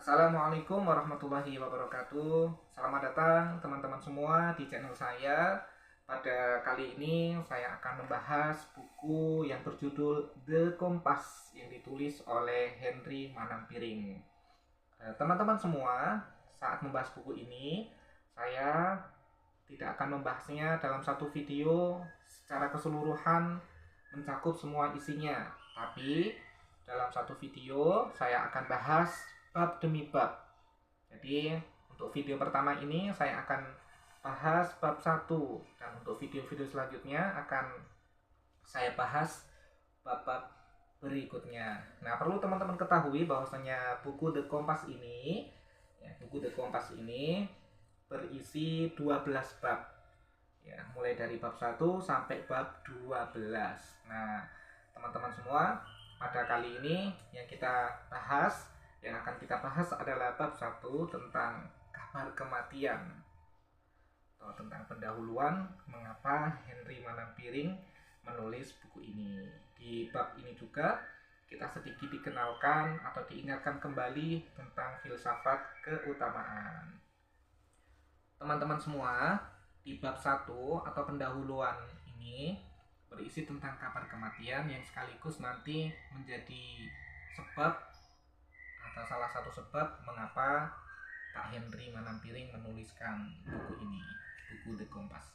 Assalamualaikum warahmatullahi wabarakatuh. Selamat datang teman-teman semua di channel saya. Pada kali ini saya akan membahas buku yang berjudul The Kompas yang ditulis oleh Henry Manampiring. Teman-teman semua, saat membahas buku ini, saya tidak akan membahasnya dalam satu video secara keseluruhan mencakup semua isinya, tapi dalam satu video saya akan bahas bab demi bab. Jadi untuk video pertama ini saya akan bahas bab 1, dan untuk video-video selanjutnya akan saya bahas bab-bab berikutnya. Nah, perlu teman-teman ketahui bahwasanya buku The Kompas ini berisi 12 bab. Ya, mulai dari bab 1 sampai bab 12. Nah, teman-teman semua, pada kali ini yang akan kita bahas adalah bab 1 tentang kabar kematian, atau tentang pendahuluan mengapa Henry Manampiring menulis buku ini. Di bab ini juga kita sedikit dikenalkan atau diingatkan kembali tentang filsafat keutamaan. Teman-teman semua, di bab 1 atau pendahuluan ini berisi tentang kabar kematian yang sekaligus nanti menjadi sebab atau salah satu sebab mengapa Pak Henry Manampiring menuliskan buku ini, buku The Kompas.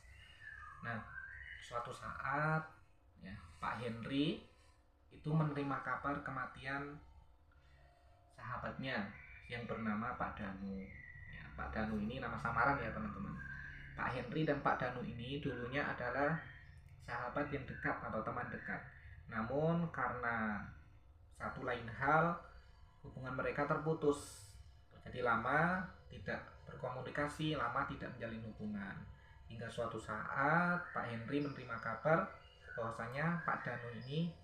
Nah, suatu saat ya, Pak Henry itu menerima kabar kematian sahabatnya yang bernama Pak Danu. Ya, Pak Danu ini nama samaran ya teman-teman. Pak Henry dan Pak Danu ini dulunya adalah sahabat yang dekat atau teman dekat. Namun karena satu lain hal, hubungan mereka terputus. Jadi lama tidak berkomunikasi, lama tidak menjalin hubungan. Hingga suatu saat Pak Henry menerima kabar bahwasanya Pak Danu ini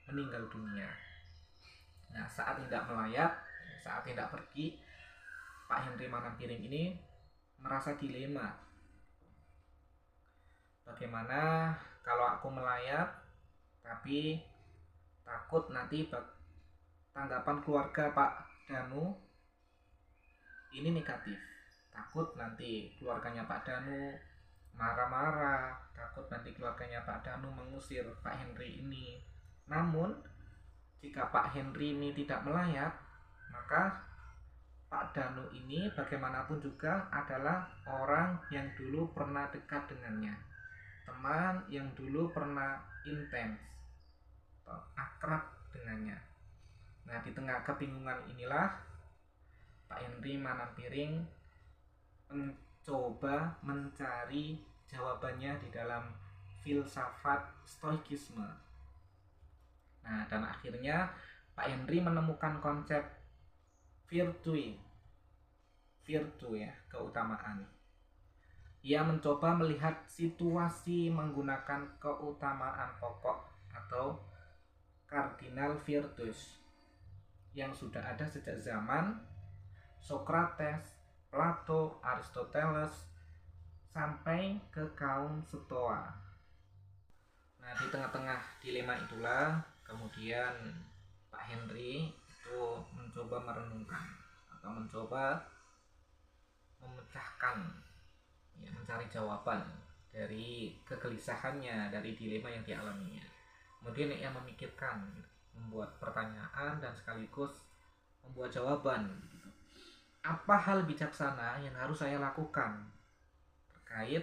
meninggal dunia. Nah, saat hendak melayat, saat hendak pergi, Pak Henry Manampiring ini merasa dilema. Bagaimana kalau aku melayat tapi takut nanti tanggapan keluarga Pak Danu ini negatif. Takut nanti keluarganya Pak Danu marah-marah, takut nanti keluarganya Pak Danu mengusir Pak Henry ini. Namun jika Pak Henry ini tidak melayat, maka Pak Danu ini bagaimanapun juga adalah orang yang dulu pernah dekat dengannya, teman yang dulu pernah intens atau akrab dengannya. Nah, di tengah kebingungan inilah Pak Henry Manampiring mencoba mencari jawabannya di dalam filsafat stoikisme. Nah, dan akhirnya Pak Henry menemukan konsep virtu ya, keutamaan. Ia mencoba melihat situasi menggunakan keutamaan pokok atau cardinal virtus yang sudah ada sejak zaman Socrates, Plato, Aristoteles sampai ke kaum Stoa. Nah, di tengah-tengah dilema itulah kemudian Pak Henry itu mencoba merenungkan atau mencoba memecahkan, ya, mencari jawaban dari kegelisahannya, dari dilema yang dialaminya. Kemudian ia memikirkan, membuat pertanyaan dan sekaligus membuat jawaban. Apa hal bijaksana yang harus saya lakukan terkait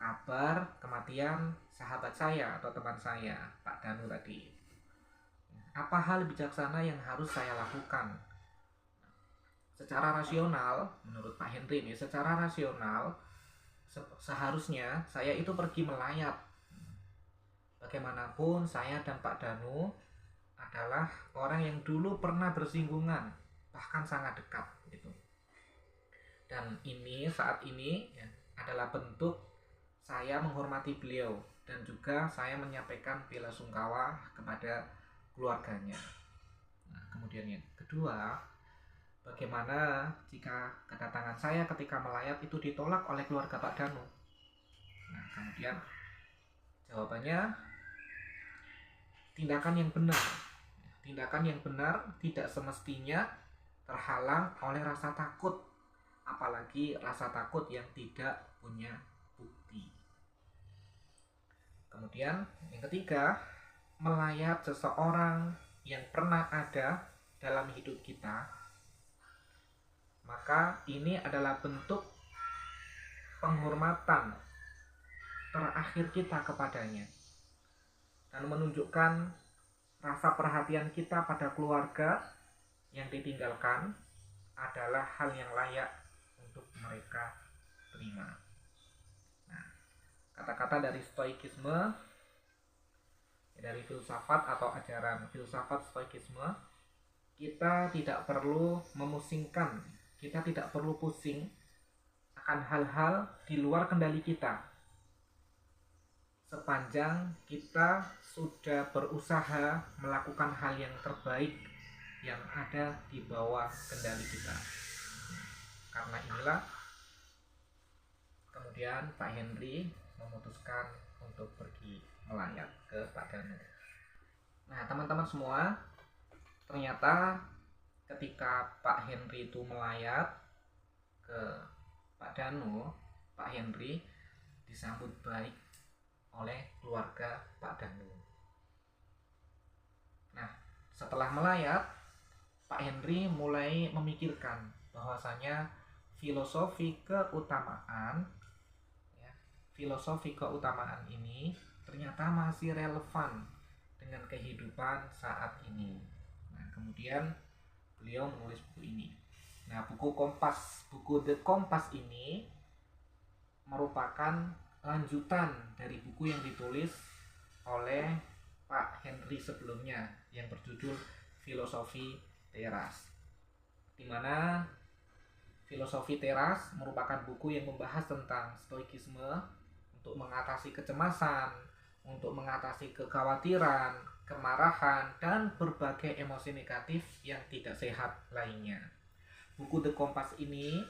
kabar kematian sahabat saya atau teman saya, Pak Danu tadi? Apa hal bijaksana yang harus saya lakukan? Secara rasional, menurut Pak Henry ini, secara rasional seharusnya saya itu pergi melayat. Bagaimanapun saya dan Pak Danu adalah orang yang dulu pernah bersinggungan, bahkan sangat dekat gitu. Dan ini saat ini ya, adalah bentuk saya menghormati beliau dan juga saya menyampaikan bela sungkawa kepada keluarganya. Nah, kemudian yang kedua, bagaimana jika kedatangan saya ketika melayat itu ditolak oleh keluarga Pak Danu? Nah, kemudian jawabannya tindakan yang benar. Tindakan yang benar tidak semestinya terhalang oleh rasa takut, apalagi rasa takut yang tidak punya bukti. Kemudian yang ketiga, melayat seseorang yang pernah ada dalam hidup kita, maka ini adalah bentuk penghormatan terakhir kita kepadanya dan menunjukkan rasa perhatian kita pada keluarga yang ditinggalkan adalah hal yang layak untuk mereka terima. Nah, kata-kata dari stoikisme, dari filsafat atau ajaran filsafat stoikisme, kita tidak perlu memusingkan, kita tidak perlu pusing akan hal-hal di luar kendali kita, sepanjang kita sudah berusaha melakukan hal yang terbaik yang ada di bawah kendali kita. Karena inilah kemudian Pak Henry memutuskan untuk pergi melayat ke Pak Danu. Nah, teman-teman semua, ternyata ketika Pak Henry itu melayat ke Pak Danu, Pak Henry disambut baik oleh keluarga Pak Danu. Nah, setelah melayat, Pak Henry mulai memikirkan bahwasanya filosofi keutamaan ini ternyata masih relevan dengan kehidupan saat ini. Nah, kemudian beliau menulis buku ini. Nah, buku The Kompas ini merupakan lanjutan dari buku yang ditulis oleh Pak Henry sebelumnya yang berjudul Filosofi Teras, di mana Filosofi Teras merupakan buku yang membahas tentang stoikisme untuk mengatasi kecemasan, untuk mengatasi kekhawatiran, kemarahan, dan berbagai emosi negatif yang tidak sehat lainnya. Buku The Kompas ini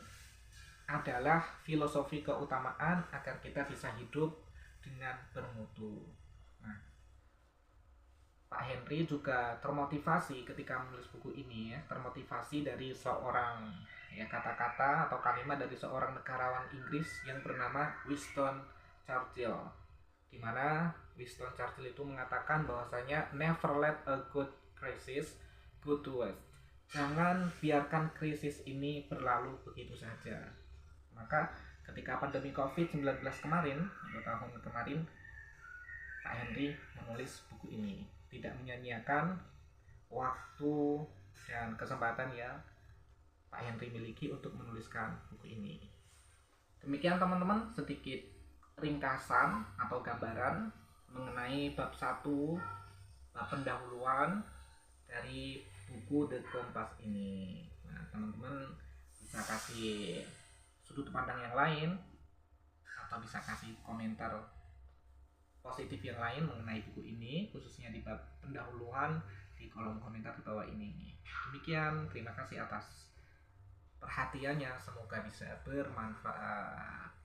adalah filosofi keutamaan agar kita bisa hidup dengan bermutu. Nah, Pak Henry juga termotivasi ketika menulis buku ini, termotivasi dari seorang kata-kata atau kalimat dari seorang negarawan Inggris yang bernama Winston Churchill, di mana Winston Churchill itu mengatakan bahwasanya never let a good crisis go to waste. Jangan biarkan krisis ini berlalu begitu saja. Maka ketika pandemi COVID-19 kemarin, tahun kemarin, Pak Henry menulis buku ini, tidak menyia-nyiakan waktu dan kesempatan yang Pak Henry miliki untuk menuliskan buku ini. Demikian teman-teman, sedikit ringkasan atau gambaran mengenai bab 1, bab pendahuluan dari buku The Kompas ini. Nah, teman-teman bisa kasih sudut pandang yang lain atau bisa kasih komentar positif yang lain mengenai buku ini, khususnya di bab pendahuluan, di kolom komentar di bawah ini. Demikian, terima kasih atas perhatiannya, semoga bisa bermanfaat.